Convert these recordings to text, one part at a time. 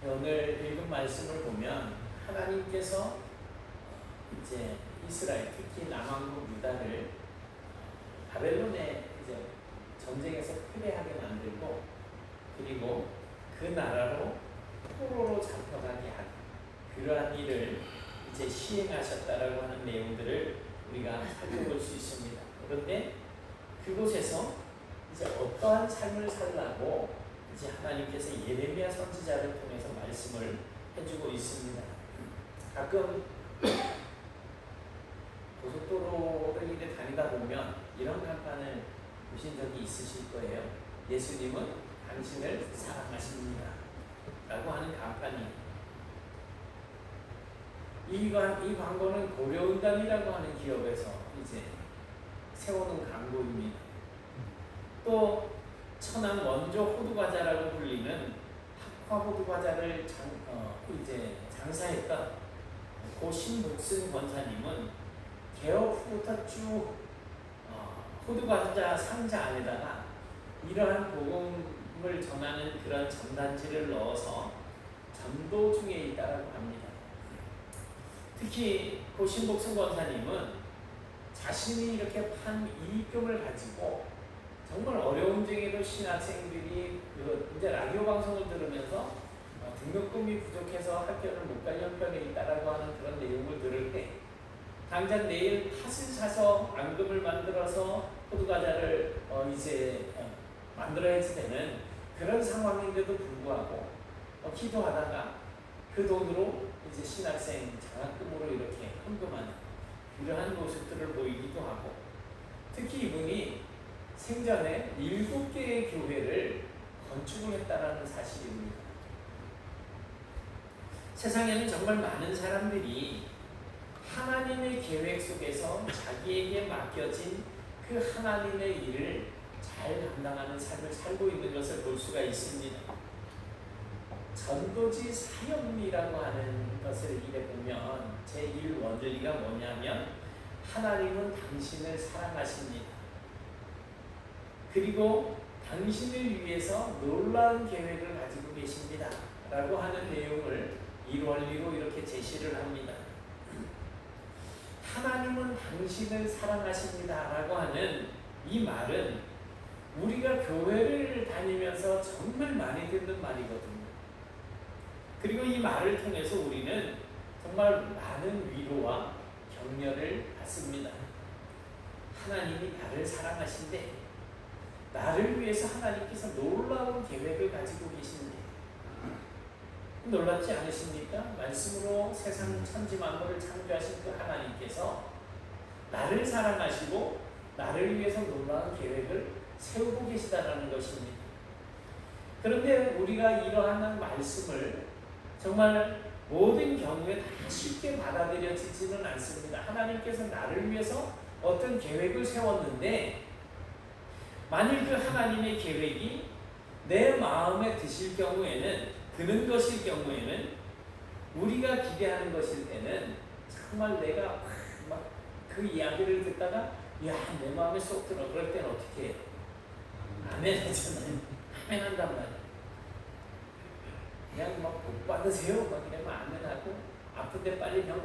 오늘 읽은 말씀을 보면 하나님께서 이제 이스라엘, 특히 남왕국 유다를 바벨론의 이제 전쟁에서 패배하게 만들고, 그리고 그 나라로 포로로 잡혀가게 하는 그러한 일을 이제 시행하셨다라고 하는 내용들을 우리가 살펴볼 수 있습니다. 그런데 그곳에서 이제 어떠한 삶을 살라고 이제 하나님께서 예레미야 선지자를 통해서 말씀을 해주고 있습니다. 가끔 고속도로를 이렇게 다니다 보면 이런 간판을 보신 적이 있으실 거예요. 예수님은 당신을 사랑하십니다 라고 하는 간판이. 이 광고는 고려은단이라고 하는 기업에서 이제 세우는 광고입니다. 또 천안 원조 호두과자라고 불리는 학화 호두과자를 이제 장사했던 고 신복승 권사님은 개업 후부터 쭉 호두과자 상자 안에다가 이러한 복음을 전하는 그런 전단지를 넣어서 전도 중에 있다라고 합니다. 특히 고 신복승 권사님은 자신이 이렇게 판 이익금을 가지고 정말 어려운 중에도 신학생들이 이제 라디오 방송을 들으면서 등록금이 부족해서 학교를 못 갈 형편에 있다라고 하는 그런 내용을 들을 때 당장 내일 팥을 사서 앙금을 만들어서 호두과자를 이제 만들어야지 되는 그런 상황인데도 불구하고 기도하다가 그 돈으로 이제 신학생 장학금으로 이렇게 헌금하는 이러한 모습들을 보이기도 하고, 특히 이분이 생전에 7개의 교회를 건축을 했다라는 사실입니다. 세상에는 정말 많은 사람들이 하나님의 계획 속에서 자기에게 맡겨진 그 하나님의 일을 잘 감당하는 삶을 살고 있는 것을 볼 수가 있습니다. 전도지 사역이라고 하는 것을 이래 보면 제1 원리가 뭐냐면 하나님은 당신을 사랑하십니다. 그리고 당신을 위해서 놀라운 계획을 가지고 계십니다 라고 하는 내용을 이 원리로 이렇게 제시를 합니다. 하나님은 당신을 사랑하십니다 라고 하는 이 말은 우리가 교회를 다니면서 정말 많이 듣는 말이거든요. 그리고 이 말을 통해서 우리는 정말 많은 위로와 격려를 받습니다. 하나님이 나를 사랑하신대, 나를 위해서 하나님께서 놀라운 계획을 가지고 계신데, 놀랍지 않으십니까? 말씀으로 세상 천지 만물을 창조하신 그 하나님께서 나를 사랑하시고 나를 위해서 놀라운 계획을 세우고 계시다라는 것입니다. 그런데 우리가 이러한 말씀을 정말 모든 경우에 다 쉽게 받아들여지지는 않습니다. 하나님께서 나를 위해서 어떤 계획을 세웠는데, 만일 그 하나님의 계획이 내 마음에 드는 것일 경우에는, 우리가 기대하는 것일 때는 정말 내가 막 그 이야기를 듣다가 야, 내 마음에 쏙 들어. 그럴 때는 어떻게 해요? 아멘 하잖아요. 아멘 한단 말이에요. 그냥 막 복 받으세요 막 이러면 아멘하고, 아픈데 빨리 병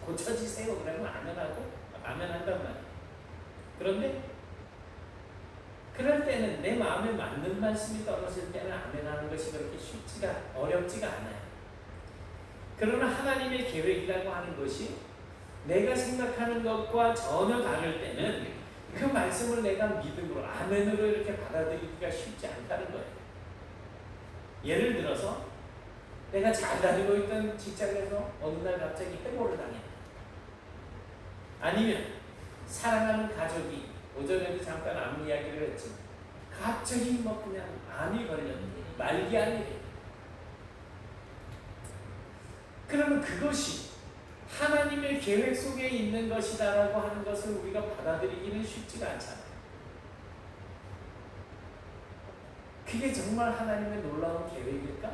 고쳐지세요 그러면 아멘하고 아멘한단 말이에요. 그런데 그럴 때는 내 마음에 맞는 말씀이 떨어질 때는 아멘하는 것이 그렇게 어렵지가 않아요. 그러나 하나님의 계획이라고 하는 것이 내가 생각하는 것과 전혀 다를 때는 그 말씀을 내가 믿음으로 아멘으로 이렇게 받아들이기가 쉽지 않다는 거예요. 예를 들어서 내가 잘 다니고 있던 직장에서 어느 날 갑자기 해고를 당했다. 아니면 사랑하는 가족이, 오전에도 잠깐 암 이야기를 했지만 갑자기 뭐 그냥 암이 걸렸는데 말기암이래. 그러면 그것이 하나님의 계획 속에 있는 것이다라고 하는 것을 우리가 받아들이기는 쉽지가 않잖아요. 그게 정말 하나님의 놀라운 계획일까?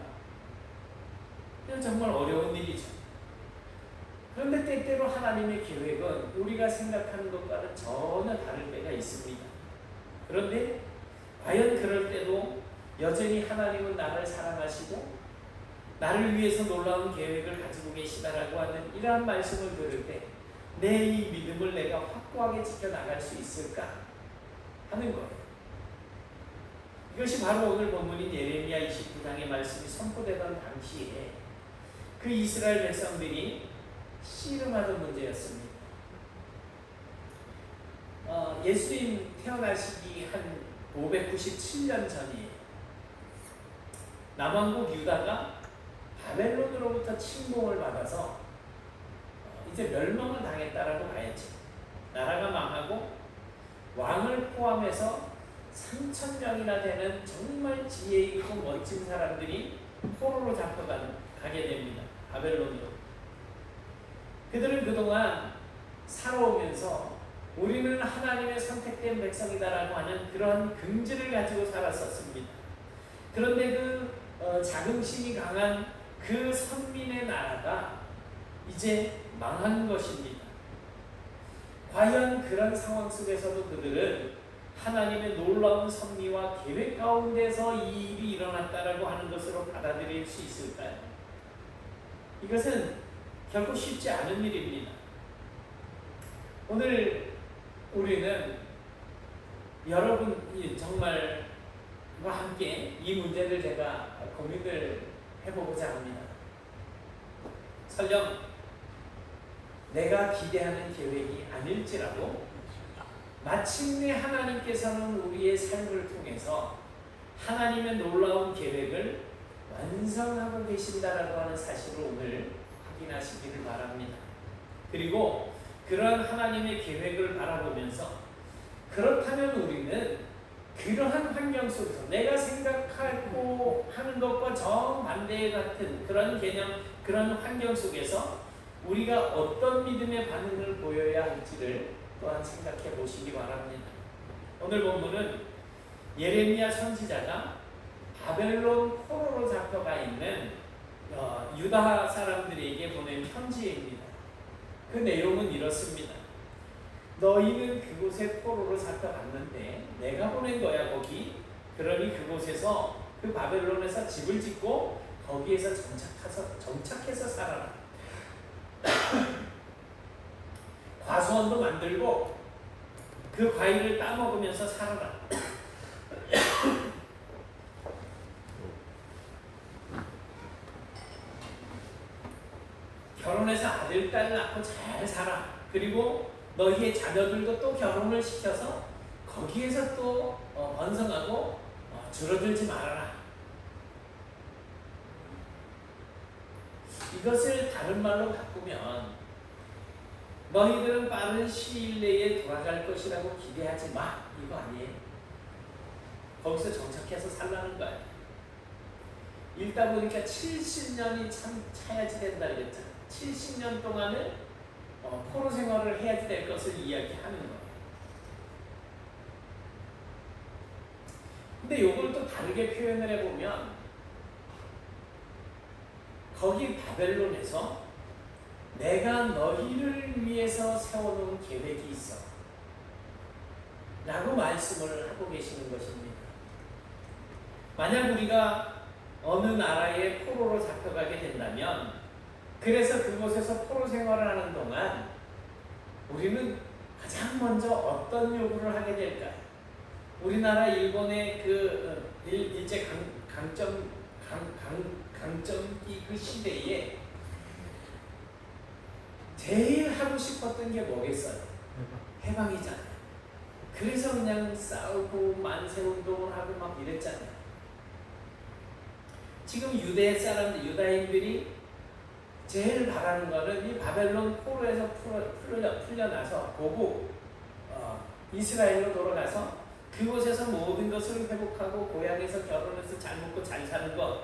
그건 정말 어려운 일이죠. 그런데 때때로 하나님의 계획은 우리가 생각하는 것과는 전혀 다를 때가 있습니다. 그런데 과연 그럴 때도 여전히 하나님은 나를 사랑하시고 나를 위해서 놀라운 계획을 가지고 계시다라고 하는 이러한 말씀을 들을 때 내 이 믿음을 내가 확고하게 지켜나갈 수 있을까 하는 거예요. 이것이 바로 오늘 본문인 예레미야 29장의 말씀이 선포되던 당시에 그 이스라엘 백성들이 씨름하던 문제였습니다. 예수님 태어나시기 한 597년 전이에요. 남왕국 유다가 바벨론으로부터 침공을 받아서 이제 멸망을 당했다라고 봐야죠. 나라가 망하고 왕을 포함해서 3,000명이나 되는 정말 지혜 있고 멋진 사람들이 포로로 잡혀가게 됩니다. 바벨론으로. 그들은 그동안 살아오면서 우리는 하나님의 선택된 백성이다라고 하는 그런 긍지를 가지고 살았었습니다. 그런데 그 자긍심이 강한 그 선민의 나라가 이제 망한 것입니다. 과연 그런 상황 속에서도 그들은 하나님의 놀라운 섭리와 계획 가운데서 이 일이 일어났다라고 하는 것으로 받아들일 수 있을까요? 이것은 결코 쉽지 않은 일입니다. 오늘 우리는 여러분이 정말과 함께 이 문제를 제가 고민을 해보고자 합니다. 설령 내가 기대하는 계획이 아닐지라도 마침내 하나님께서는 우리의 삶을 통해서 하나님의 놀라운 계획을 완성하고 계신다라고 하는 사실을 오늘 확인하시기를 바랍니다. 그리고 그런 하나님의 계획을 바라보면서 그렇다면 우리는 그러한 환경 속에서 내가 생각하고 하는 것과 정반대 같은 그런 개념, 그런 환경 속에서 우리가 어떤 믿음의 반응을 보여야 할지를 또한 생각해 보시기 바랍니다. 오늘 본문은 예레미야 선지자가 바벨론 포로로 잡혀가 있는 유다 사람들에게 보낸 편지입니다. 그 내용은 이렇습니다. 너희는 그곳에 포로로 잡혀갔는데 내가 보낸 거야 거기. 그러니 그곳에서 그 바벨론에서 집을 짓고 거기에서 정착해서 살아라. 과수원도 만들고 그 과일을 따먹으면서 살아라. 결혼해서 아들, 딸 낳고 잘 살아. 그리고 너희의 자녀들도 또 결혼을 시켜서 거기에서 또 번성하고 줄어들지 말아라. 이것을 다른 말로 바꾸면 너희들은 빠른 시일 내에 돌아갈 것이라고 기대하지 마. 이거 아니에요. 거기서 정착해서 살라는 거예요. 읽다 보니까 70년이 참 차야지 된다 그랬잖아요. 70년 동안을 포로 생활을 해야지 될 것을 이야기하는 거예요. 근데 이걸 또 다르게 표현을 해보면 거기 바벨론에서 내가 너희를 위해서 세워놓은 계획이 있어 라고 말씀을 하고 계시는 것입니다. 만약 우리가 어느 나라에 포로로 잡혀가게 된다면 그래서 그곳에서 포로 생활을 하는 동안 우리는 가장 먼저 어떤 요구를 하게 될까요? 우리나라 일본의 그 일제 강점기 그 시대에 제일 하고 싶었던 게 뭐겠어요? 해방이잖아요. 그래서 그냥 싸우고 만세운동을 하고 막 이랬잖아요. 지금 유대 사람들, 유다인들이 제일 바라는 거는 이 바벨론 포로에서 풀려나서 고국 이스라엘로 돌아가서 그곳에서 모든 것을 회복하고 고향에서 결혼해서 잘 먹고 잘 사는 것,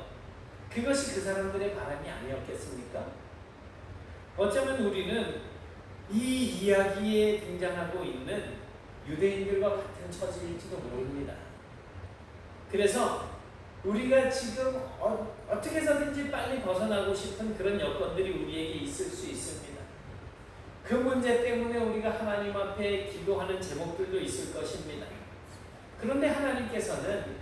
그것이 그 사람들의 바람이 아니었겠습니까? 어쩌면 우리는 이 이야기에 등장하고 있는 유대인들과 같은 처지일지도 모릅니다. 그래서 우리가 지금 어떻게 해서든지 빨리 벗어나고 싶은 그런 여건들이 우리에게 있을 수 있습니다. 그 문제 때문에 우리가 하나님 앞에 기도하는 제목들도 있을 것입니다. 그런데 하나님께서는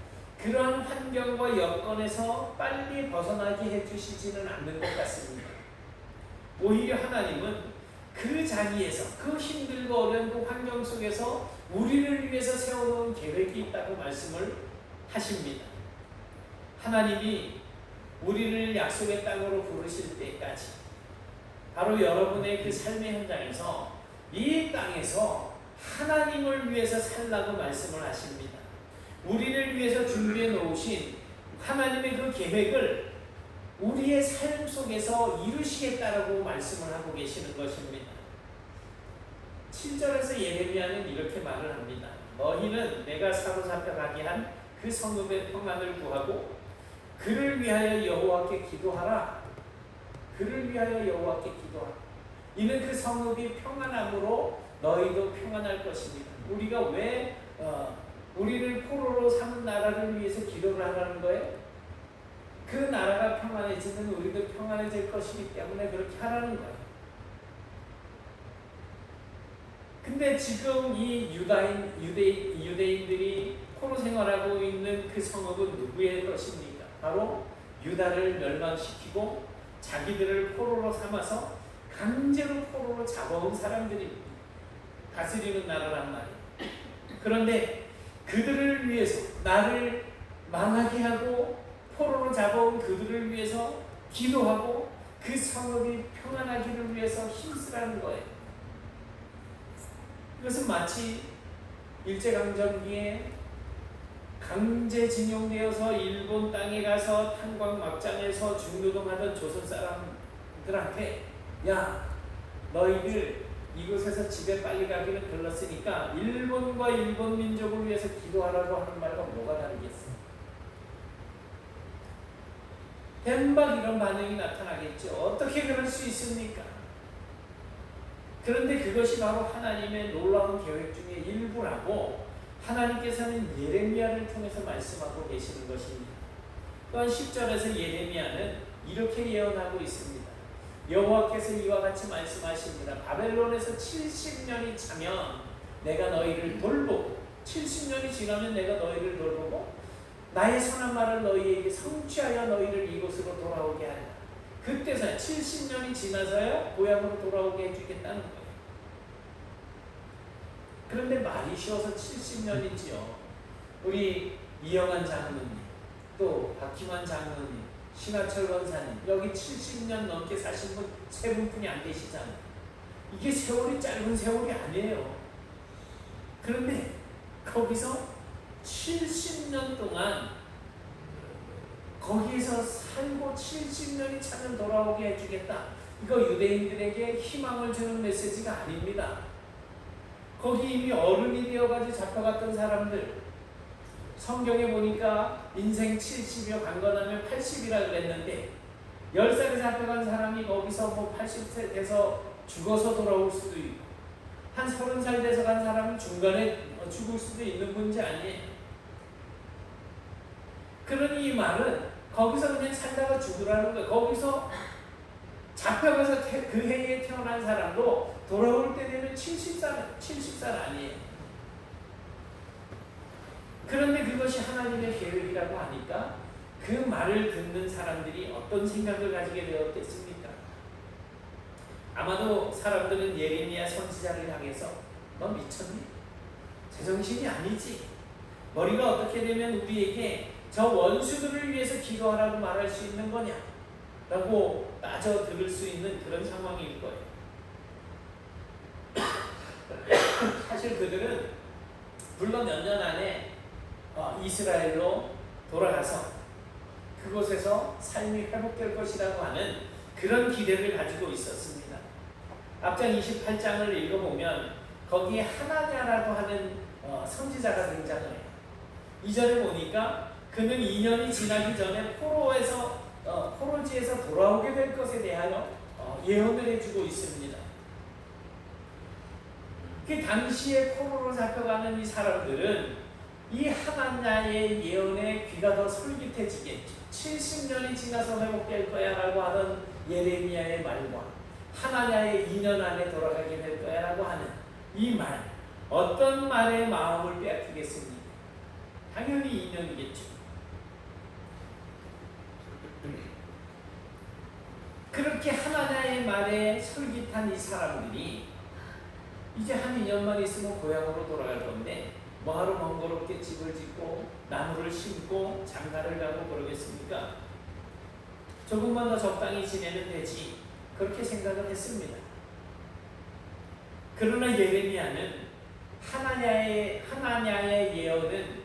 그러한 환경과 여건에서 빨리 벗어나게 해주시지는 않는 것 같습니다. 오히려 하나님은 그 자리에서, 그 힘들고 어려운 그 환경 속에서 우리를 위해서 세워놓은 계획이 있다고 말씀을 하십니다. 하나님이 우리를 약속의 땅으로 부르실 때까지, 바로 여러분의 그 삶의 현장에서 이 땅에서 하나님을 위해서 살라고 말씀을 하십니다. 우리를 위해서 준비해 놓으신 하나님의 그 계획을 우리의 삶 속에서 이루시겠다라고 말씀을 하고 계시는 것입니다. 7절에서 예레미야는 이렇게 말을 합니다. 너희는 내가 사로잡혀 가게 한 그 성읍의 평안을 구하고 그를 위하여 여호와께 기도하라. 그를 위하여 여호와께 기도하라. 이는 그 성읍이 평안함으로 너희도 평안할 것입니다. 우리가 왜 우리를 포로로 삼은 나라를 위해서 기도를 하라는 거예요? 그 나라가 평안해지면 우리도 평안해질 것이기 때문에 그렇게 하라는 거예요. 근데 지금 이 유대인들이 포로 생활하고 있는 그 성읍은 누구의 것입니까? 바로 유다를 멸망시키고 자기들을 포로로 삼아서 강제로 포로로 잡아온 사람들입니다. 다스리는 나라란 말이에요. 그런데 그들을 위해서, 나를 망하게 하고 포로로 잡아온 그들을 위해서 기도하고 그 성읍이 평안하기를 위해서 힘쓰라는 거예요. 이것은 마치 일제강점기에 강제징용되어서 일본 땅에 가서 탄광막장에서 중노동하던 조선 사람들한테, 야, 너희들 이곳에서 집에 빨리 가기는 글렀으니까 일본과 일본 민족을 위해서 기도하라고 하는 말과 뭐가 다르겠어? 뱀박 이런 반응이 나타나겠죠. 어떻게 그럴 수 있습니까? 그런데 그것이 바로 하나님의 놀라운 계획 중에 일부라고 하나님께서는 예레미야를 통해서 말씀하고 계시는 것입니다. 또한 10절에서 예레미야는 이렇게 예언하고 있습니다. 여호와께서 이와 같이 말씀하십니다. 바벨론에서 70년이 차면 내가 너희를 돌보고, 70년이 지나면 내가 너희를 돌보고 나의 선한 말을 너희에게 성취하여 너희를 이곳으로 돌아오게 하리라. 그때서야 70년이 지나서야 고향으로 돌아오게 해주겠다는 거예요. 그런데 말이 쉬워서 70년이지요. 우리 이영환 장로님, 또 박희만 장로님, 신하철 권사님, 여기 70년 넘게 사신 분 세 분뿐이 안 계시잖아요. 이게 세월이 짧은 세월이 아니에요. 그런데 거기서 70년 동안 거기에서 살고 70년이 차면 돌아오게 해주겠다. 이거 유대인들에게 희망을 주는 메시지가 아닙니다. 거기 이미 어른이 되어가지고 잡혀갔던 사람들, 성경에 보니까 인생 70여 강건하면 80이라 그랬는데 10살에 잡혀간 사람이 거기서 뭐 80세 돼서 죽어서 돌아올 수도 있고, 한 30살 돼서 간 사람은 중간에 죽을 수도 있는 문제 아니에요. 그러니 이 말은 거기서 그냥 살다가 죽으라는 거예요. 거기서 잡혀가서 그 해에 태어난 사람도 돌아올 때 되면 70살 아니에요. 그런데 그것이 하나님의 계획이라고 하니까 그 말을 듣는 사람들이 어떤 생각을 가지게 되었겠습니까? 아마도 사람들은 예레미야 선지자를 향해서 너 미쳤니? 제정신이 아니지. 머리가 어떻게 되면 우리에게 저 원수들을 위해서 기도하라고 말할 수 있는 거냐? 라고 따져 들을 수 있는 그런 상황일 거예요. 사실 그들은 물론 몇 년 안에 이스라엘로 돌아가서 그곳에서 삶이 회복될 것이라고 하는 그런 기대를 가지고 있었습니다. 앞장 28장을 읽어보면 거기에 하나냐라고 하는 선지자가 등장을 해요. 이전에 보니까 그는 2년이 지나기 전에 포로지에서 돌아오게 될 것에 대하여 예언을 해주고 있습니다. 그 당시에 포로로 잡혀가는 이 사람들은 이 하나냐의 예언에 귀가 더 솔깃해지겠죠. 70년이 지나서 회복될 거야 라고 하는 예레미야의 말과 하나냐의 2년 안에 돌아가게 될 거야 라고 하는 이 말, 어떤 말에 마음을 빼앗기겠습니까? 당연히 2년이겠죠. 그렇게 하나님의 말에 솔깃한 이 사람들이 이제 한 2년만 있으면 고향으로 돌아갈 건데 뭐하러 번거롭게 집을 짓고 나무를 심고 장가를 가고 그러겠습니까? 조금만 더 적당히 지내면 되지, 그렇게 생각을 했습니다. 그러나 예레미야는 하나냐의 예언은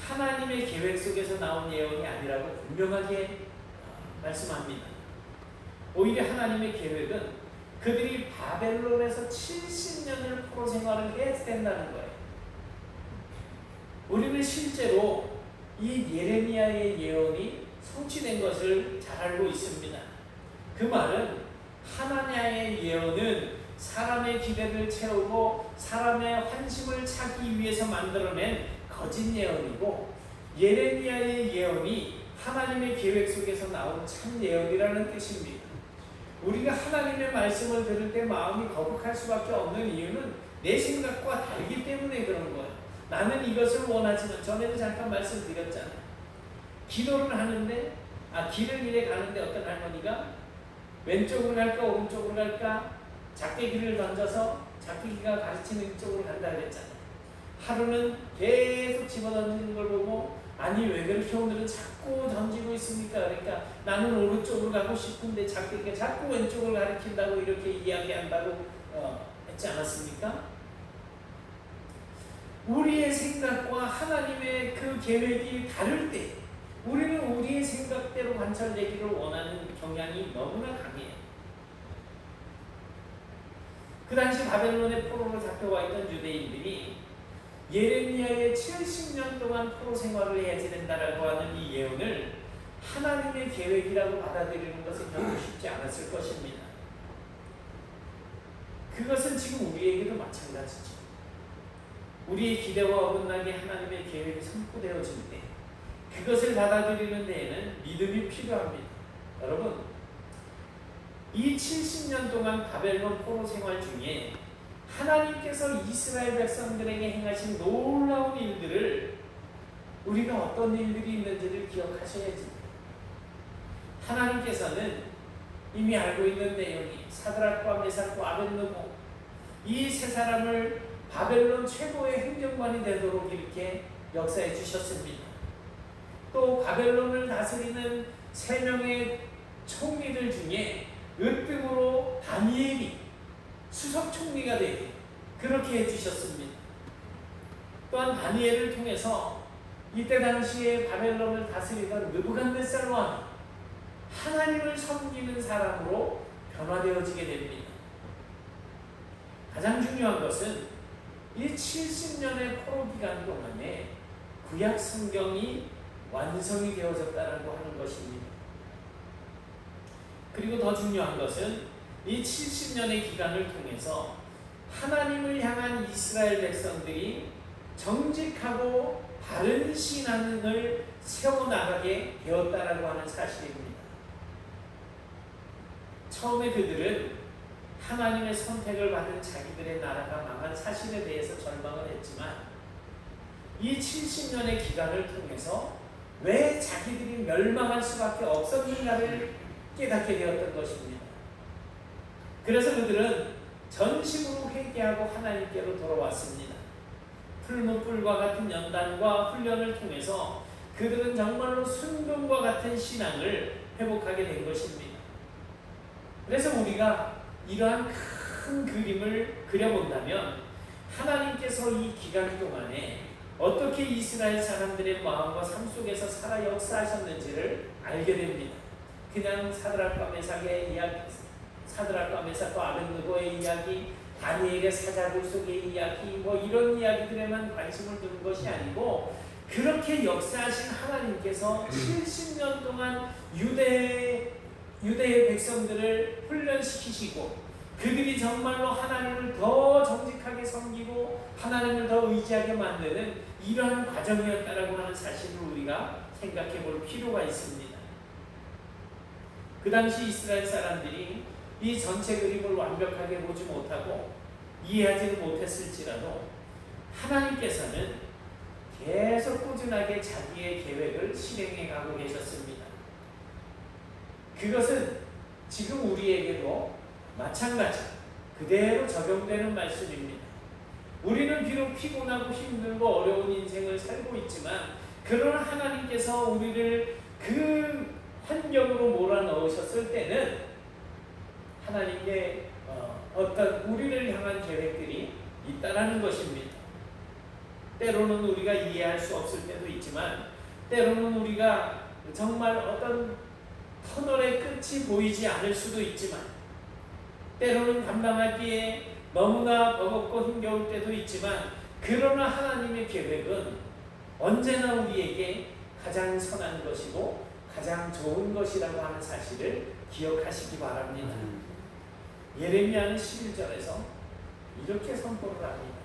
하나님의 계획 속에서 나온 예언이 아니라고 분명하게 말씀합니다. 오히려 하나님의 계획은 그들이 바벨론에서 70년을 포로 생활을 해야 된다는 거예요. 우리는 실제로 이 예레미야의 예언이 성취된 것을 잘 알고 있습니다. 그 말은 하나냐의 예언은 사람의 기대를 채우고 사람의 환심을 차기 위해서 만들어낸 거짓 예언이고, 예레미야의 예언이 하나님의 계획 속에서 나온 참 예언이라는 뜻입니다. 우리가 하나님의 말씀을 들을 때 마음이 거북할 수밖에 없는 이유는 내 생각과 다르기 때문에 그런 거예요. 나는 이것을 원하지만, 전에도 잠깐 말씀드렸잖아요. 기도를 하는데 길을 이래 가는데 어떤 할머니가 왼쪽으로 갈까 오른쪽으로 갈까 작대기를 던져서 작대기가 가르치는 쪽으로 간다 그랬잖아요. 하루는 계속 집어던지는 걸 보고 아니 왜 그렇게 오늘은 자꾸 던지고 있습니까? 그러니까 나는 오른쪽으로 가고 싶은데 작대기가 자꾸 왼쪽을 가리킨다고 이렇게 이야기한다고 했지 않았습니까? 우리의 생각과 하나님의 그 계획이 다를 때 우리는 우리의 생각대로 관찰되기를 원하는 경향이 너무나 강해요. 그 당시 바벨론의 포로로 잡혀와 있던 유대인들이 예레미야의 70년 동안 포로 생활을 해야지 된다라고 하는 이 예언을 하나님의 계획이라고 받아들이는 것은 결코 쉽지 않았을 것입니다. 그것은 지금 우리에게도 마찬가지죠. 우리의 기대와 어긋나게 하나님의 계획이 선포되어질 때 그것을 받아들이는 데에는 믿음이 필요합니다. 여러분, 이 70년 동안 바벨론 포로 생활 중에 하나님께서 이스라엘 백성들에게 행하신 놀라운 일들을 우리가 어떤 일들이 있는지를 기억하셔야지. 하나님께서는 이미 알고 있는 내용이 사드락과 메삭과 아벳느고 이 세 사람을 바벨론 최고의 행정관이 되도록 이렇게 역사해 주셨습니다. 또 바벨론을 다스리는 3명의 총리들 중에 으뜸으로 다니엘이 수석 총리가 되게 그렇게 해주셨습니다. 또한 다니엘을 통해서 이때 당시에 바벨론을 다스리던 느부갓네살 왕이 하나님을 섬기는 사람으로 변화되어지게 됩니다. 가장 중요한 것은 이 70년의 포로 기간 동안에 구약 성경이 완성이 되어졌다고 하는 것입니다. 그리고 더 중요한 것은 이 70년의 기간을 통해서 하나님을 향한 이스라엘 백성들이 정직하고 바른 신앙을 세워나가게 되었다라고 하는 사실입니다. 처음에 그들은 하나님의 선택을 받은 자기들의 나라가 망한 사실에 대해서 절망을 했지만 이 70년의 기간을 통해서 왜 자기들이 멸망할 수밖에 없었는가를 깨닫게 되었던 것입니다. 그래서 그들은 전심으로 회개하고 하나님께로 돌아왔습니다. 풀무불과 같은 연단과 훈련을 통해서 그들은 정말로 순금과 같은 신앙을 회복하게 된 것입니다. 그래서 우리가 이러한 큰 그림을 그려본다면 하나님께서 이 기간 동안에 어떻게 이스라엘 사람들의 마음과 삶 속에서 살아 역사하셨는지를 알게 됩니다. 그냥 사드락과 메삭의 이야기, 사드락과 메삭과 아벳느고의 이야기, 다니엘의 사자굴 속의 이야기, 이런 이야기들에만 관심을 두는 것이 아니고 그렇게 역사하신 하나님께서 70년 동안 유대의 백성들을 훈련시키시고 그들이 정말로 하나님을 더 정직하게 섬기고 하나님을 더 의지하게 만드는 이러한 과정이었다라고 하는 사실을 우리가 생각해 볼 필요가 있습니다. 그 당시 이스라엘 사람들이 이 전체 그림을 완벽하게 보지 못하고 이해하지는 못했을지라도 하나님께서는 계속 꾸준하게 자기의 계획을 실행해 가고 계셨습니다. 그것은 지금 우리에게도 마찬가지 그대로 적용되는 말씀입니다. 우리는 비록 피곤하고 힘들고 어려운 인생을 살고 있지만 그러나 하나님께서 우리를 그 환경으로 몰아넣으셨을 때는 하나님께 어떤 우리를 향한 계획들이 있다라는 것입니다. 때로는 우리가 이해할 수 없을 때도 있지만 때로는 우리가 정말 어떤 터널의 끝이 보이지 않을 수도 있지만 때로는 감당하기에 너무나 버겁고 힘겨울 때도 있지만 그러나 하나님의 계획은 언제나 우리에게 가장 선한 것이고 가장 좋은 것이라고 하는 사실을 기억하시기 바랍니다. 예레미야는 11절에서 이렇게 선포를 합니다.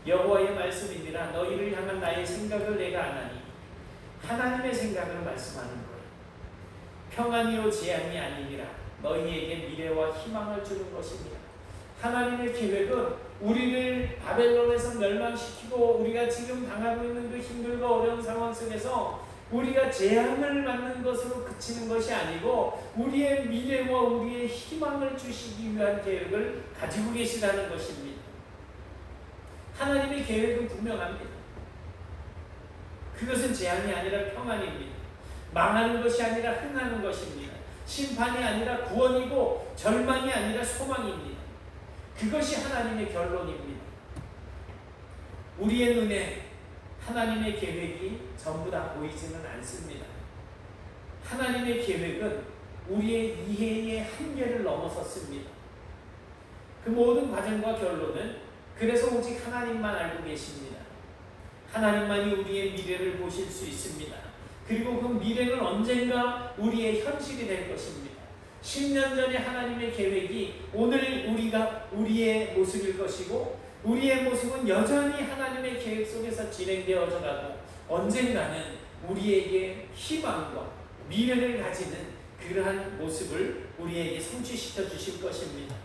여호와의 말씀이니라 너희를 향한 나의 생각을 내가 아나니 하나님의 생각을 말씀하는 거예요. 평안이요 재앙이 아니니라 너희에게 미래와 희망을 주는 것입니다. 하나님의 계획은 우리를 바벨론에서 멸망시키고 우리가 지금 당하고 있는 그 힘들고 어려운 상황 속에서 우리가 재앙을 맞는 것으로 그치는 것이 아니고 우리의 미래와 우리의 희망을 주시기 위한 계획을 가지고 계시다는 것입니다. 하나님의 계획은 분명합니다. 그것은 재앙이 아니라 평안입니다. 망하는 것이 아니라 흥하는 것입니다. 심판이 아니라 구원이고 절망이 아니라 소망입니다. 그것이 하나님의 결론입니다. 우리의 눈에 하나님의 계획이 전부 다 보이지는 않습니다. 하나님의 계획은 우리의 이해의 한계를 넘어섰습니다. 그 모든 과정과 결론은 그래서 오직 하나님만 알고 계십니다. 하나님만이 우리의 미래를 보실 수 있습니다. 그리고 그 미래는 언젠가 우리의 현실이 될 것입니다. 10년 전에 하나님의 계획이 오늘 우리의 모습일 것이고 우리의 모습은 여전히 하나님의 계획 속에서 진행되어져 가고 언젠가는 우리에게 희망과 미래를 가지는 그러한 모습을 우리에게 성취시켜 주실 것입니다.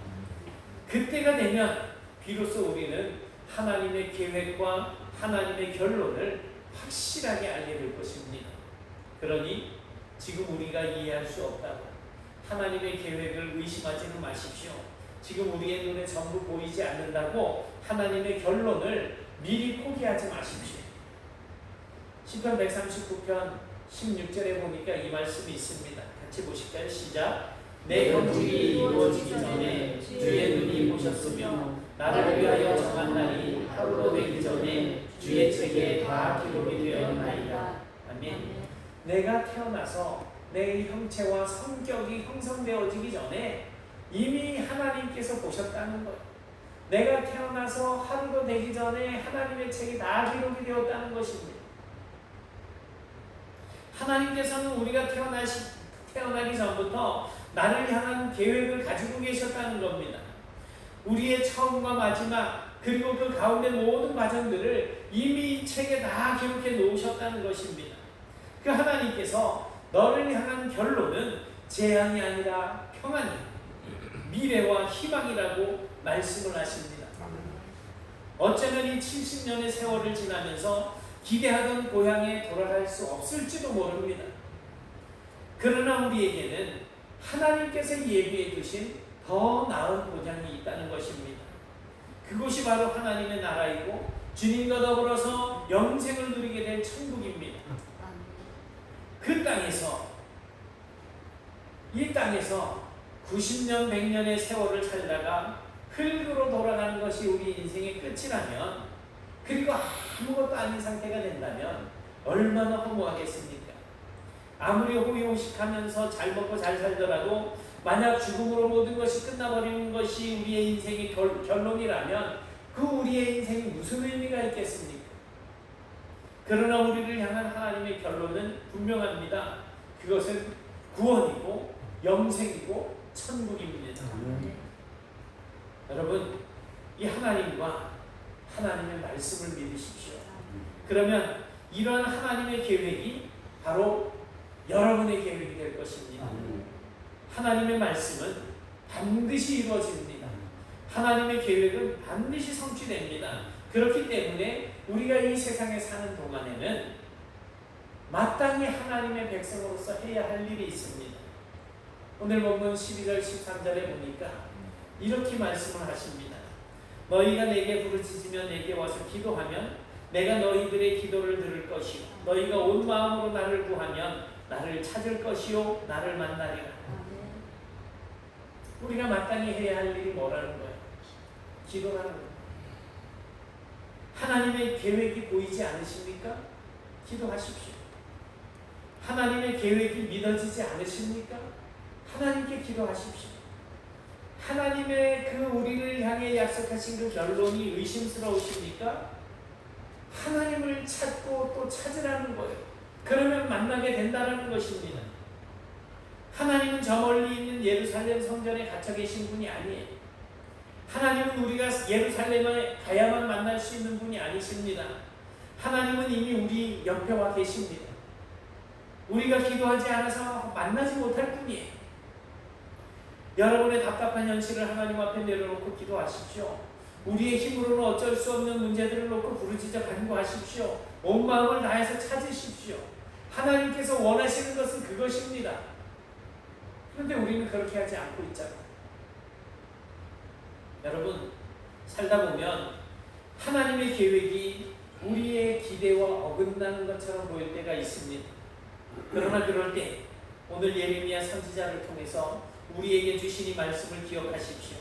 그때가 되면 비로소 우리는 하나님의 계획과 하나님의 결론을 확실하게 알게 될 것입니다. 그러니 지금 우리가 이해할 수 없다고 하나님의 계획을 의심하지는 마십시오. 지금 우리의 눈에 전부 보이지 않는다고 하나님의 결론을 미리 포기하지 마십시오. 시편 139편 16절에 보니까 이 말씀이 있습니다. 같이 보실까요? 시작. 내 형직이 이루어지기 전에 주의 눈이 보셨으며 나를 위하여 정한 날이 하루도 되기 전에 주의 책에 다 기록이 되어 있나이다. 아멘. 내가 태어나서 내 형체와 성격이 형성되어지기 전에 이미 하나님께서 보셨다는 거예요. 내가 태어나서 하루도 되기 전에 하나님의 책이 다 기록이 되었다는 것입니다. 하나님께서는 우리가 태어나기 전부터 나를 향한 계획을 가지고 계셨다는 겁니다. 우리의 처음과 마지막 그리고 그 가운데 모든 과정들을 이미 이 책에 다 기록해 놓으셨다는 것입니다. 그 하나님께서 너를 향한 결론은 재앙이 아니라 평안이 미래와 희망이라고 말씀을 하십니다. 어쩌면 이 70년의 세월을 지나면서 기대하던 고향에 돌아갈 수 없을지도 모릅니다. 그러나 우리에게는 하나님께서 예비해 두신 더 나은 보장이 있다는 것입니다. 그곳이 바로 하나님의 나라이고 주님과 더불어서 영생을 누리게 될 천국입니다. 그 땅에서 이 땅에서 90년 100년의 세월을 살다가 흙으로 돌아가는 것이 우리 인생의 끝이라면 그리고 아무것도 아닌 상태가 된다면 얼마나 허무하겠습니까? 아무리 호의호식하면서 잘 먹고 잘 살더라도 만약 죽음으로 모든 것이 끝나버리는 것이 우리의 인생의 결론이라면 그 우리의 인생이 무슨 의미가 있겠습니까? 그러나 우리를 향한 하나님의 결론은 분명합니다. 그것은 구원이고 영생이고 천국입니다. 여러분, 이 하나님과 하나님의 말씀을 믿으십시오. 그러면 이러한 하나님의 계획이 바로 여러분의 계획이 될 것입니다. 하나님의 말씀은 반드시 이루어집니다. 하나님의 계획은 반드시 성취됩니다. 그렇기 때문에 우리가 이 세상에 사는 동안에는 마땅히 하나님의 백성으로서 해야 할 일이 있습니다. 오늘 본문 12절 13절에 보니까 이렇게 말씀을 하십니다. 너희가 내게 부르짖으며 내게 와서 기도하면 내가 너희들의 기도를 들을 것이요 너희가 온 마음으로 나를 구하면 나를 찾을 것이요 나를 만나리라. 우리가 마땅히 해야 할 일이 뭐라는 거예요? 기도라는 거예요. 하나님의 계획이 보이지 않으십니까? 기도하십시오. 하나님의 계획이 믿어지지 않으십니까? 하나님께 기도하십시오. 하나님의 그 우리를 향해 약속하신 그 결론이 의심스러우십니까? 하나님을 찾고 또 찾으라는 거예요. 그러면 만나게 된다는 것입니다. 하나님은 저 멀리 있는 예루살렘 성전에 갇혀 계신 분이 아니에요. 하나님은 우리가 예루살렘에 가야만 만날 수 있는 분이 아니십니다. 하나님은 이미 우리 옆에 와 계십니다. 우리가 기도하지 않아서 만나지 못할 뿐이에요. 여러분의 답답한 현실을 하나님 앞에 내려놓고 기도하십시오. 우리의 힘으로는 어쩔 수 없는 문제들을 놓고 부르짖어 간구하십시오. 온 마음을 다해서 찾으십시오. 하나님께서 원하시는 것은 그것입니다. 그런데 우리는 그렇게 하지 않고 있잖아요. 여러분, 살다 보면 하나님의 계획이 우리의 기대와 어긋나는 것처럼 보일 때가 있습니다. 그러나 그럴 때 오늘 예레미야 선지자를 통해서 우리에게 주신 이 말씀을 기억하십시오.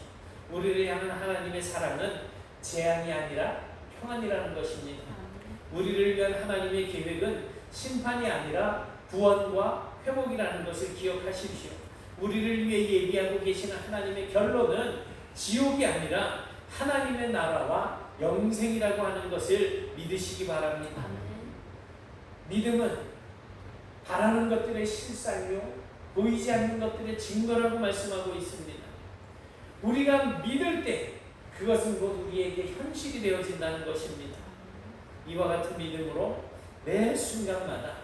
우리를 향한 하나님의 사랑은 재앙이 아니라 평안이라는 것입니다. 우리를 위한 하나님의 계획은 심판이 아니라 구원과 회복이라는 것을 기억하십시오. 우리를 위해 예비하고 계시는 하나님의 결론은 지옥이 아니라 하나님의 나라와 영생이라고 하는 것을 믿으시기 바랍니다. 믿음은 바라는 것들의 실상이요 보이지 않는 것들의 증거라고 말씀하고 있습니다. 우리가 믿을 때 그것은 곧 우리에게 현실이 되어진다는 것입니다. 이와 같은 믿음으로 매 순간마다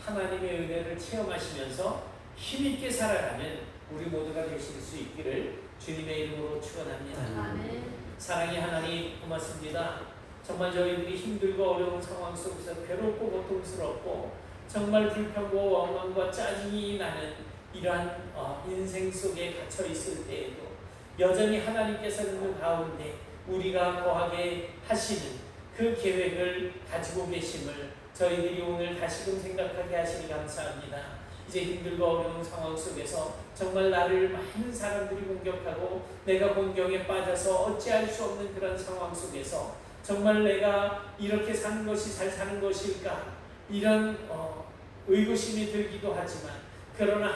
하나님의 은혜를 체험하시면서 힘있게 살아가는 우리 모두가 되실 수 있기를 주님의 이름으로 축원합니다. 사랑의 하나님 고맙습니다. 정말 저희들이 힘들고 어려운 상황 속에서 괴롭고 고통스럽고 정말 불평과 원망과 짜증이 나는 이러한 인생 속에 갇혀 있을 때에도 여전히 하나님께서는 그 가운데 우리가 거하게 하시는 그 계획을 가지고 계심을 저희들이 오늘 다시금 생각하게 하시니 감사합니다. 이제 힘들고 어려운 상황 속에서 정말 나를 많은 사람들이 공격하고 내가 공경에 빠져서 어찌할 수 없는 그런 상황 속에서 정말 내가 이렇게 사는 것이 잘 사는 것일까 이런 의구심이 들기도 하지만 그러나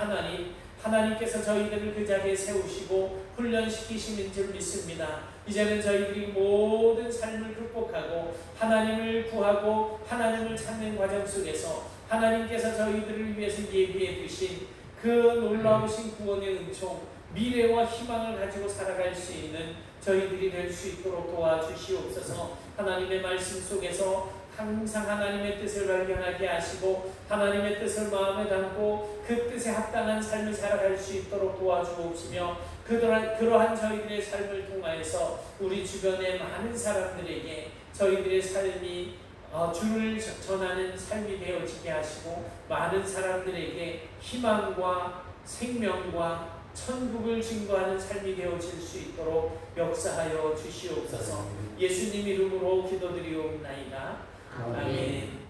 하나님께서 저희들을 그 자리에 세우시고 훈련시키시는 줄 믿습니다. 이제는 저희들이 모든 삶을 극복하고 하나님을 구하고 하나님을 찾는 과정 속에서 하나님께서 저희들을 위해서 예비해 두신 그 놀라우신 구원의 은총, 미래와 희망을 가지고 살아갈 수 있는 저희들이 될 수 있도록 도와주시옵소서. 하나님의 말씀 속에서 항상 하나님의 뜻을 발견하게 하시고 하나님의 뜻을 마음에 담고 그 뜻에 합당한 삶을 살아갈 수 있도록 도와주옵시며 그러한 저희들의 삶을 통하여서 우리 주변의 많은 사람들에게 저희들의 삶이 주를 전하는 삶이 되어지게 하시고 많은 사람들에게 희망과 생명과 천국을 증거하는 삶이 되어질 수 있도록 역사하여 주시옵소서. 예수님 이름으로 기도드리옵나이다. 아멘.